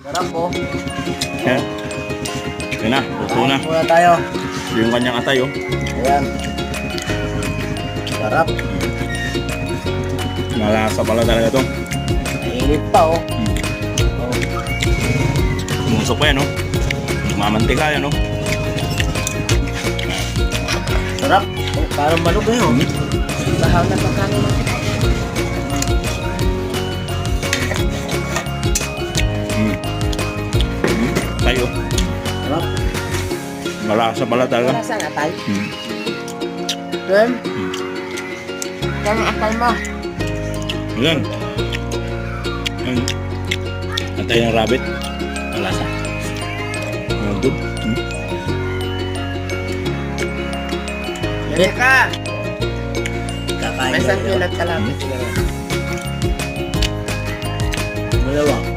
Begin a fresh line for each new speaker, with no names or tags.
Sarap po.
Yan. Yan na, luto na.
Muna tayo.
Yung kanyang atay, oh.
Ayan. Sarap.
Malasa pala talaga to.
Mainit pa oh. Oh.
Tumusok pa yan, oh. Mamantika yan, oh.
Sarap. Oh, parang manok eh oh. Bahal na pagkain natin.
Tayo.
Sarap.
Malasa pala talaga.
Malasa na tayo.
Hmm.
Then, kami akal mo.
Yan. Yan. Atay ng rabbit. Malasa. Good.
Yan ka.
Kakain
May isang kilat kalapit. Malawa.